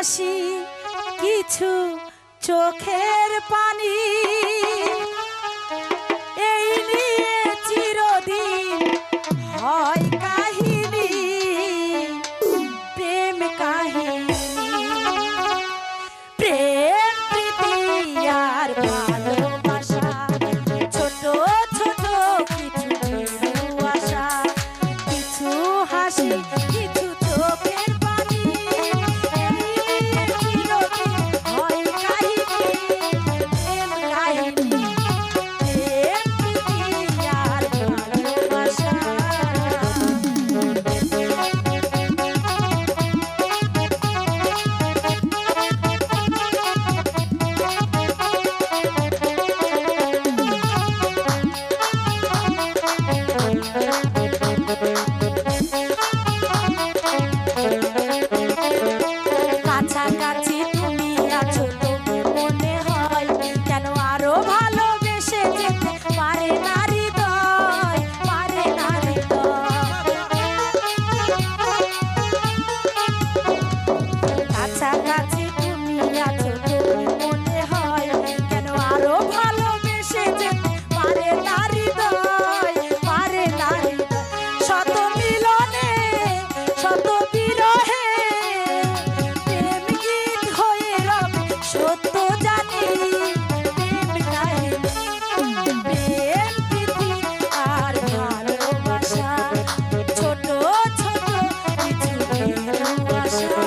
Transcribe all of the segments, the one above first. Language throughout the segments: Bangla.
হাসি কিছু চোখের পানি এই নিয়ে চিরদিন হয় কাহিনী প্রেম কাহিনী প্রেম প্রীতি আর ভালোবাসা ছোট ছোট কিছু আশা কিছু হাসি কিছু চোখের পানি হয় কাহিনী প্রেম কাহিনী প্রেম প্রীতি আর ভালোবাসা কাছাকাছি তুমি আছো তবু মনে হয় কেন আরো ভালোবেসে যেতে পারে না হৃদয় পারে না কাছাকাছি তুমি আছো তবু মনে হয় কেন আরো ভালোবেসে যেতে পারে না হৃদয় পারে না শত মিলনে শত বিরহে প্রেম গীত হয়ে রবে সত্য জানি প্রেম কাহিনী প্রেম প্রীতি আর ভালোবাসা ছোট ছোট কিছু ভালোবাসা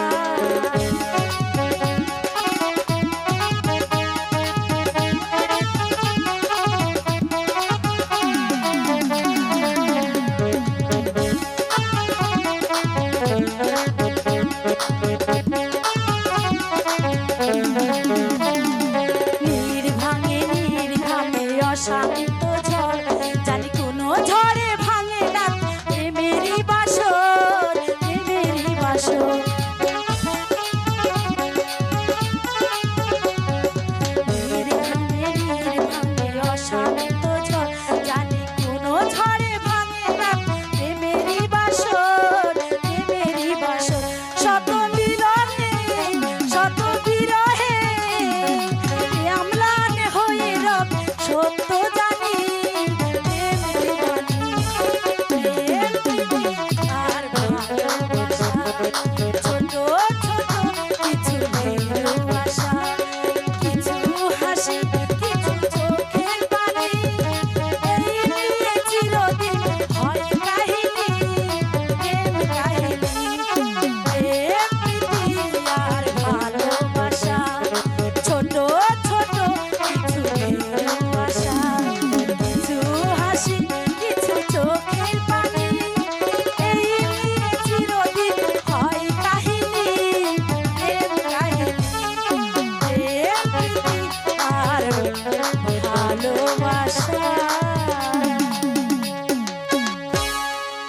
শান্ত ঝড় জানি কোনো ঝড়ে ভাঙে না প্রেমেরই বাসর প্রেমেরই বাসর অশান্ত ঝড় জানি কোনো ঝড়ে ভাঙে না প্রেমেরই বাসর প্রেমেরই বাসর শত মিলনে শত বিরহে আমলান হয়ে রব সত্য